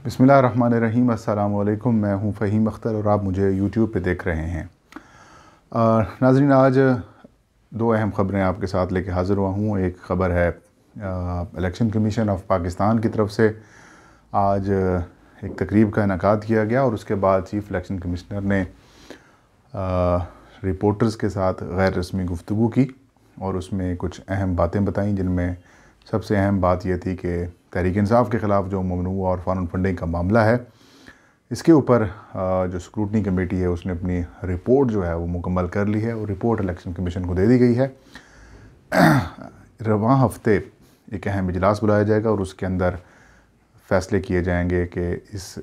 बिस्मिल्लाहिर्रहमानिर्रहीम। अस्सलाम वालेकुम। मैं हूं फ़हीम अख्तर और आप मुझे यूट्यूब पे देख रहे हैं। नाज़रीन, आज दो अहम ख़बरें आपके साथ लेके हाज़िर हुआ हूँ। एक ख़बर है इलेक्शन कमीशन ऑफ पाकिस्तान की तरफ से आज एक तकरीब का इनेकाद किया गया और उसके बाद चीफ़ इलेक्शन कमिश्नर ने रिपोर्टर्स के साथ गैर रस्मी गुफ्तगू की और उसमें कुछ अहम बातें बताईं, जिनमें सबसे अहम बात यह थी कि तहरीक इंसाफ के ख़िलाफ़ जो ममनू और फ़ॉरेन फंडिंग का मामला है, इसके ऊपर जो स्क्रूटनी कमेटी है उसने अपनी रिपोर्ट जो है वो मुकम्मल कर ली है और रिपोर्ट इलेक्शन कमीशन को दे दी गई है। रवां हफ्ते एक अहम इजलास बुलाया जाएगा और उसके अंदर फ़ैसले किए जाएंगे कि इस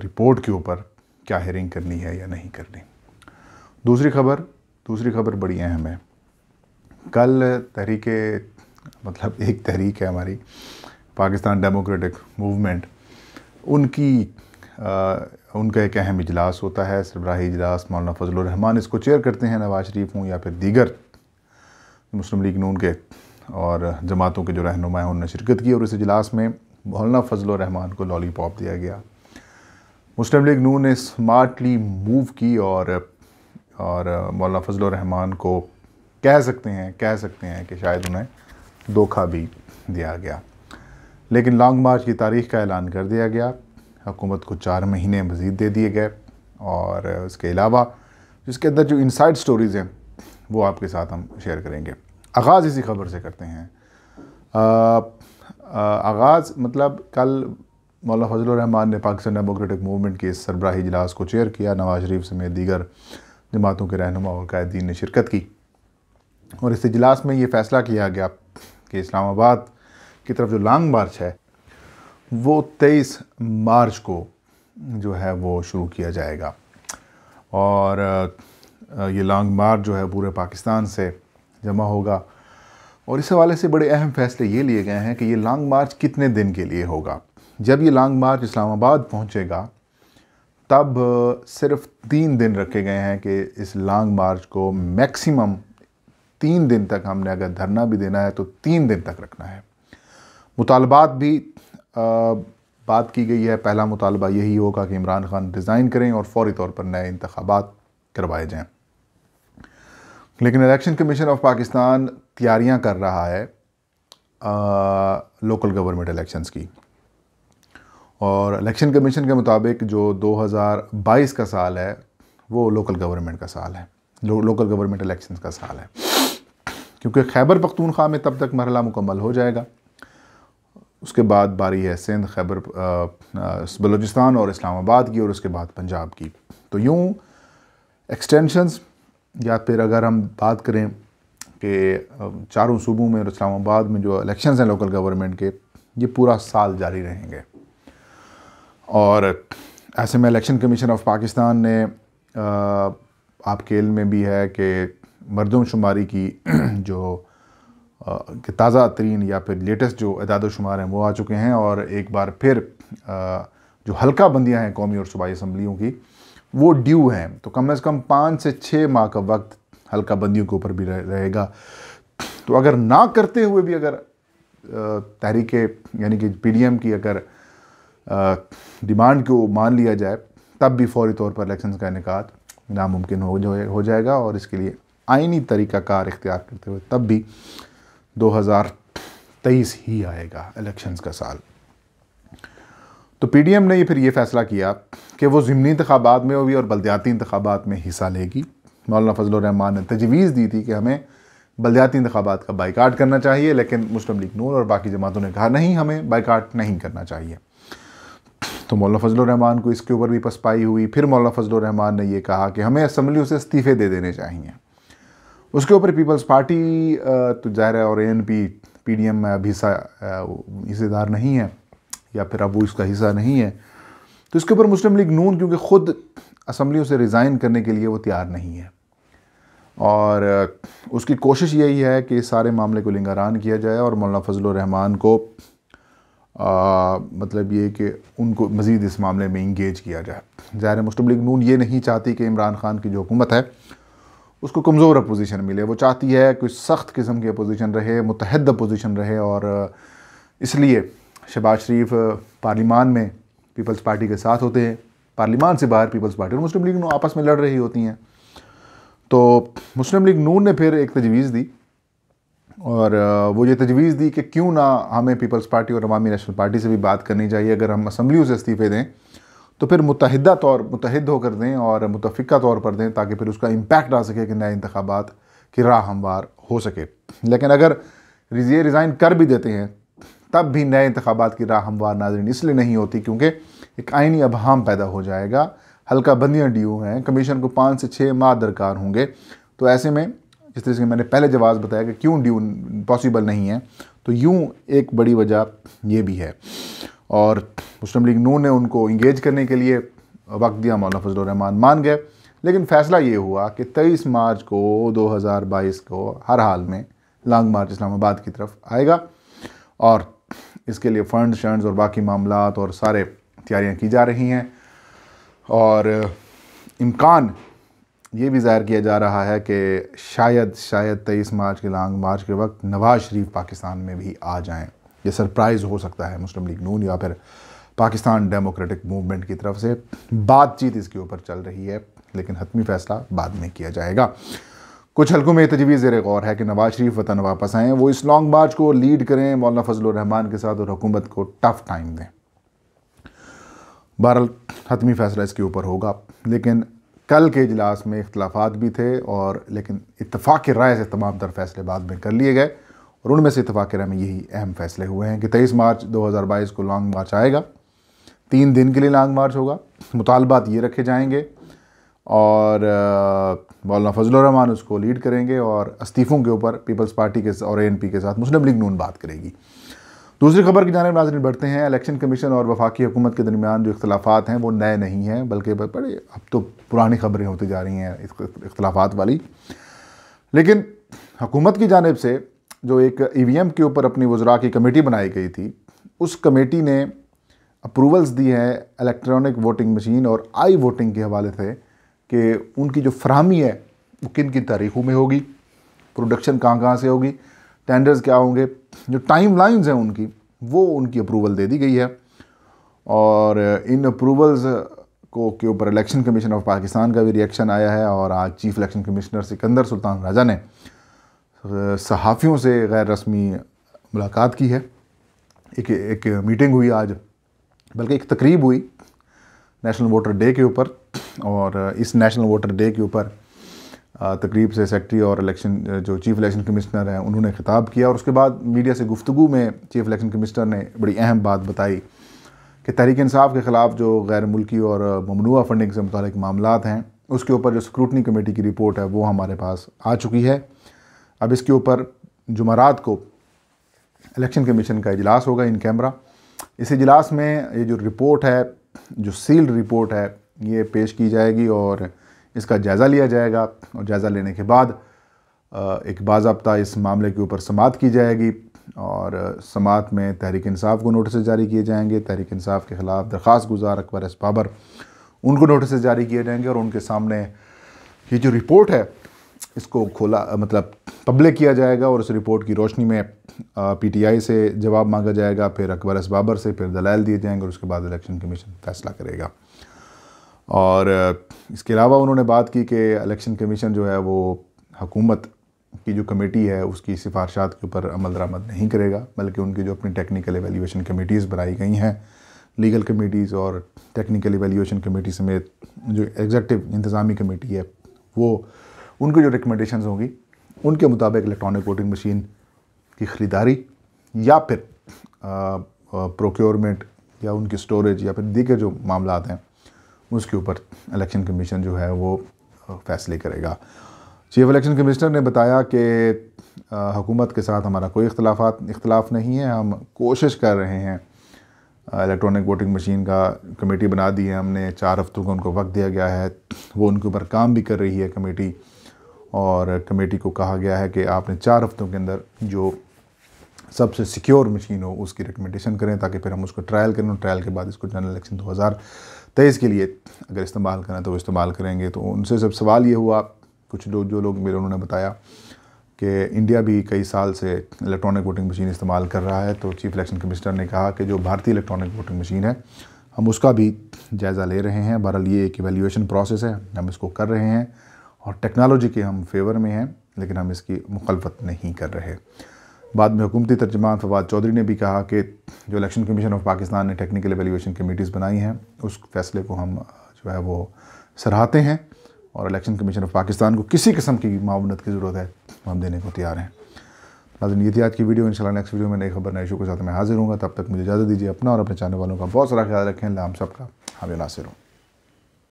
रिपोर्ट के ऊपर क्या हेयरिंग करनी है या नहीं करनी। दूसरी खबर बड़ी अहम है। कल एक तहरीक है हमारी पाकिस्तान डेमोक्रेटिक मूवमेंट, उनका एक अहम इजलास होता है, सरबराही इजलास। मौलाना फजलुर रहमान इसको चेयर करते हैं, नवाज शरीफ हूँ या फिर दीगर मुस्लिम लीग नून के और जमातों के जो रहनुमा हैं उन्होंने शिरकत की और इस इजलास में मौलाना फजलुर रहमान को लॉलीपॉप दिया गया। मुस्लिम लीग नून ने स्मार्टली मूव की और मौलाना फजलुर रहमान को कह सकते हैं कि शायद उन्हें धोखा भी दिया गया। लेकिन लॉन्ग मार्च की तारीख़ का ऐलान कर दिया गया, हुकूमत को 4 महीने मज़ीद दे दिए गए और उसके अलावा जिसके अंदर जो इनसाइड स्टोरीज़ हैं वो आपके साथ हम शेयर करेंगे। आगाज़ इसी खबर से करते हैं। कल मौलाना फजलुर रहमान ने पाकिस्तान डेमोक्रेटिक मूवमेंट के इस सरबराही इजलास को चेयर किया। नवाज शरीफ समेत दीगर जमातों के रहनुमा और कायदीन ने शिरकत की और इस इजलास में ये फ़ैसला किया गया कि इस्लामाबाद की तरफ जो लॉन्ग मार्च है वो 23 मार्च को जो है वो शुरू किया जाएगा और ये लॉन्ग मार्च जो है पूरे पाकिस्तान से जमा होगा और इस हवाले से बड़े अहम फ़ैसले ये लिए गए हैं कि ये लॉन्ग मार्च कितने दिन के लिए होगा। जब ये लॉन्ग मार्च इस्लामाबाद पहुँचेगा तब सिर्फ 3 दिन रखे गए हैं कि इस लॉन्ग मार्च को मैक्सिमम 3 दिन तक, हमने अगर धरना भी देना है तो 3 दिन तक रखना है। मुतालबात भी बात की गई है। पहला मुतालबा यही होगा कि इमरान खान रिज़ाइन करें और फौरी तौर पर नए इंतखाबात करवाए जाएं। लेकिन इलेक्शन कमीशन ऑफ पाकिस्तान तैयारियां कर रहा है लोकल गवर्नमेंट इलेक्शंस की और इलेक्शन कमीशन के मुताबिक जो 2022 का साल है वो लोकल गवर्नमेंट का साल है, लोकल गवर्नमेंट इलेक्शंस का साल है, क्योंकि खैबर पख्तूनख्वा में तब तक मरहला मुकम्मल हो जाएगा। उसके बाद बारी है सिंध, खैबर बलूचिस्तान और इस्लामाबाद की और उसके बाद पंजाब की। तो यूँ एक्सटेंशंस या फिर अगर हम बात करें कि चारों सूबों में और इस्लामाबाद में जो इलेक्शंस हैं लोकल गवर्नमेंट के, ये पूरा साल जारी रहेंगे। और ऐसे में इलेक्शन कमीशन ऑफ पाकिस्तान ने आपके इल्म में भी है कि मरदमशुमारी की जो ताज़ा तरीन या फिर लेटेस्ट जो इदाद शुमार हैं वो आ चुके हैं और एक बार फिर जो हल्का बंदियाँ हैं कौमी और सूबाई असम्बलियों की वो ड्यू हैं। तो कम से कम 5 से 6 माह का वक्त हल्का बंदियों के ऊपर भी रहेगा। तो अगर ना करते हुए भी अगर तहरीक यानी कि PDM की अगर डिमांड को मान लिया जाए तब भी फौरी तौर पर इलेक्शन का इनेकाद नामुमकिन हो जाएगा और इसके लिए आइनी तरीक़ाकार इख्तियार करते हुए तब भी 2023 ही आएगा इलेक्शंस का साल। तो PDM ने फिर ये फ़ैसला किया कि वो ज़िमनी इंतखाबात में भी और बल्दियाती इंतखाबात में हिस्सा लेगी। मौलाना फजलुर रहमान ने तजवीज़ दी थी कि हमें बल्दियाती इंतखाबात का बाइकाट करना चाहिए, लेकिन मुस्लिम लीग नून और बाकी जमातों ने कहा नहीं, हमें बाइकाट नहीं करना चाहिए। तो मौलाना फजलुर रहमान को इसके ऊपर भी पसपाई हुई। फिर मौलाना फजलुर रहमान ने यह कहा कि हमें असम्बलियों से इस्तीफ़े दे देने चाहिए। उसके ऊपर पीपल्स पार्टी तो ज़ाहिर है और ANP PDM में अभी हिस्सेदार नहीं है या फिर अब वो इसका हिस्सा नहीं है। तो इसके ऊपर मुस्लिम लीग नून क्योंकि ख़ुद असम्बलियों से रिज़ाइन करने के लिए वो तैयार नहीं है और उसकी कोशिश यही है कि इस सारे मामले को लिंगारान किया जाए और मौलाना फजलुर रहमान को मतलब ये कि उनको मज़ीद इस मामले में इंगेज किया जाए। ज़ाहिर है मुस्लिम लीग नून ये नहीं चाहती कि इमरान खान की जो हुकूमत है उसको कमज़ोर अपोजिशन मिले। वो चाहती है कि सख्त किस्म की अपोजिशन रहे, मुतहद अपोजिशन रहे और इसलिए शहबाज शरीफ पार्लिमान में पीपल्स पार्टी के साथ होते हैं, पार्लियामान से बाहर पीपल्स पार्टी और मुस्लिम लीग नून आपस में लड़ रही होती हैं। तो मुस्लिम लीग नून ने फिर एक तजवीज़ दी और वो ये तजवीज़ दी कि क्यों ना हमें पीपल्स पार्टी और अवामी नेशनल पार्टी से भी बात करनी चाहिए। अगर हम असम्बलियों से इस्तीफ़े दें तो फिर मुतहिद होकर दें और मुतफ़िका तौर पर दें, ताकि फिर उसका इम्पैक्ट आ सके कि नए इंतखाबात की राह हमवार हो सके। लेकिन अगर ये रिज़ाइन कर भी देते हैं तब भी नए इंतखाबात की राह हमवार नाज़रीन इसलिए नहीं होती क्योंकि एक आइनी अबहाम पैदा हो जाएगा। हल्का बंदियाँ ड्यू हैं, कमीशन को 5 से 6 माह दरकार होंगे। तो ऐसे में जिस तरह से मैंने पहले जवाब बताया कि क्यों ड्यू पॉसिबल नहीं है, तो यूँ एक बड़ी वजह ये भी है। और मुस्लिम लीग नून ने उनको इंगेज करने के लिए वक्त दिया, मौलाना फजलुर रहमान मान गए। लेकिन फ़ैसला ये हुआ कि 23 मार्च को 2022 को हर हाल में लॉन्ग मार्च इस्लामाबाद की तरफ आएगा और इसके लिए फंड्स और बाकी मामलात और सारे तैयारियां की जा रही हैं। और इम्कान ये भी ज़ाहिर किया जा रहा है कि शायद 23 मार्च के लॉन्ग मार्च के वक्त नवाज़ शरीफ पाकिस्तान में भी आ जाएं। ये सरप्राइज़ हो सकता है मुस्लिम लीग नून या फिर पाकिस्तान डेमोक्रेटिक मूवमेंट की तरफ से। बातचीत इसके ऊपर चल रही है, लेकिन हतमी फ़ैसला बाद में किया जाएगा। कुछ हल्कों में तजवीज़ ज़ेर गौर है कि नवाज़ शरीफ वतन वापस आएँ, वो इस लॉन्ग मार्च को लीड करें मौलाना फजलुर रहमान के साथ और हुकूमत को टफ़ टाइम दें। बहरहाल हतमी फ़ैसला इसके ऊपर होगा। लेकिन कल के इजलास में इख्तलाफात भी थे और लेकिन इत्तफ़ाक़ राय से तमाम तर फैसले बाद में कर लिए गए और उनमें से इत्तफ़ाक़ राय में यही अहम फ़ैसले हुए हैं कि 23 मार्च 2022 को लॉन्ग मार्च आएगा। 3 दिन के लिए लॉन्ग मार्च होगा। मुतालबात ये रखे जाएंगे और मौलाना फजलुर रहमान उसको लीड करेंगे और इस्तीफ़ों के ऊपर पीपल्स पार्टी के और ANP के साथ मुस्लिम लीग नून बात करेगी। दूसरी खबर की जानिब नाज़रीन बढ़ते हैं। इलेक्शन कमीशन और वफाकी हुकूमत के दरमियान जो इख्तलाफात हैं वो नए नहीं हैं, बल्कि बड़े अब तो पुरानी खबरें होती जा रही हैं इख्तलाफात वाली। लेकिन हुकूमत की जानिब से जो एक EVM के ऊपर अपनी वज़रा की कमेटी बनाई गई थी, उस कमेटी ने अप्रूवल्स दी हैं इलेक्ट्रॉनिक वोटिंग मशीन और आई वोटिंग के हवाले से कि उनकी जो फरहमी है वो किन किन तारीख़ों में होगी, प्रोडक्शन कहाँ से होगी, टेंडर्स क्या होंगे, जो टाइम लाइन्स हैं उनकी वो उनकी अप्रूवल दे दी गई है। और इन अप्रूवल्स को के ऊपर इलेक्शन कमीशन ऑफ पाकिस्तान का भी रिएक्शन आया है और आज chief election commissioner Sikandar Sultan Raja ने सहाफ़ियों से गैर रस्मी मुलाकात की है। एक मीटिंग हुई आज, बल्कि एक तकरीब हुई नेशनल वोटर डे के ऊपर। और इस नेशनल वोटर डे के ऊपर तकरीब से सेक्रेटरी और इलेक्शन जो चीफ इलेक्शन कमिश्नर हैं उन्होंने खिताब किया और उसके बाद मीडिया से गुफ्तगू में चीफ इलेक्शन कमिश्नर ने बड़ी अहम बात बताई कि तहरीक इंसाफ के ख़िलाफ़ जो गैर मुल्की और ममनुआ फंडिंग से मुतालिक मामलात हैं उसके ऊपर जो स्क्रूटनी कमेटी की रिपोर्ट है वो हमारे पास आ चुकी है। अब इसके ऊपर जुमेरात को इलेक्शन कमीशन का इजलास होगा इन कैमरा। इस इजलास में ये जो रिपोर्ट है, जो सील्ड रिपोर्ट है, ये पेश की जाएगी और इसका जायज़ा लिया जाएगा और जायज़ा लेने के बाद एक बाज़ाब्ता इस मामले के ऊपर समाअत की जाएगी और समाअत में तहरीक इंसाफ को नोटिस जारी किए जाएंगे। तहरीक इंसाफ के ख़िलाफ़ दरख्वास्त गुजार अकबर एस बाबर उनको नोटिस जारी किए जाएंगे और उनके सामने ये जो रिपोर्ट है इसको खोला मतलब पब्लिक किया जाएगा और उस रिपोर्ट की रोशनी में PTI से जवाब मांगा जाएगा, फिर अकबर एस बाबर से, फिर दलाइल दिए जाएंगे और उसके बाद इलेक्शन कमीशन फ़ैसला करेगा। और इसके अलावा उन्होंने बात की कि इलेक्शन कमीशन जो है वो हुकूमत की जो कमेटी है उसकी सिफारशात के ऊपर अमल दरामद नहीं करेगा, बल्कि उनकी जो अपनी टेक्निकल एवेल्यूएशन कमेटीज़ बनाई गई हैं, लीगल कमेटीज़ और टेक्निकल एवेल्यूएशन कमेटी समेत जो एग्जेक्टिव इंतज़ामी कमेटी है वो उनकी जो रिकमेंडेशंस होंगी उनके मुताबिक इलेक्ट्रॉनिक वोटिंग मशीन की ख़रीदारी या फिर प्रोक्योरमेंट या उनकी स्टोरेज या फिर दीगर जो मामलात हैं उसके ऊपर इलेक्शन कमीशन जो है वो फ़ैसले करेगा। चीफ इलेक्शन कमिश्नर ने बताया कि हुकूमत के साथ हमारा कोई इख्तलाफ नहीं है, हम कोशिश कर रहे हैं। इलेक्ट्रॉनिक वोटिंग मशीन का कमेटी बना दी है हमने, 4 हफ्तों का उनको वक्त दिया गया है, वो उनके ऊपर काम भी कर रही है कमेटी और कमेटी को कहा गया है कि आपने 4 हफ्तों के अंदर जो सबसे सिक्योर मशीन हो उसकी रिकमेंडेशन करें ताकि फिर हम उसको ट्रायल करें और ट्रायल के बाद इसको जनरल इलेक्शन 2023 के लिए अगर इस्तेमाल करें तो वो इस्तेमाल करेंगे। तो उनसे सब सवाल ये हुआ, कुछ जो लोग मेरे उन्होंने बताया कि इंडिया भी कई साल से इलेक्ट्रॉनिक वोटिंग मशीन इस्तेमाल कर रहा है। तो चीफ इलेक्शन कमिश्नर ने कहा कि जो भारतीय इलेक्ट्रॉनिक वोटिंग मशीन है हम उसका भी जायज़ा ले रहे हैं। बहरहाल ये एक एवेल्यूएशन प्रोसेस है, हम इसको कर रहे हैं और टेक्नोलॉजी के हम फेवर में हैं, लेकिन हम इसकी मुखालफत नहीं कर रहे। बाद में हुकूमती तर्जुमान फवाद चौधरी ने भी कहा कि जो इलेक्शन कमीशन ऑफ पाकिस्तान ने टेक्निकल एवेल्यूएशन कमेटीज़ बनाई हैं, उस फैसले को हम जो है वो सराहते हैं और इलेक्शन कमीशन ऑफ पाकिस्तान को किसी किस्म की मावनत की ज़रूरत है हम देने को तैयार हैं। नाज़रीन, ये थी आज की वीडियो। इंशाल्लाह नेक्स्ट वीडियो में नई खबर नए इशू के साथ मैं हाजिर हूँगा। तब तक मुझे इजाज़त दीजिए। अपना और अपने चाहने वालों का बहुत सारा ख्याल रखें। अल्लाह हम सबका हामी नासिर हो।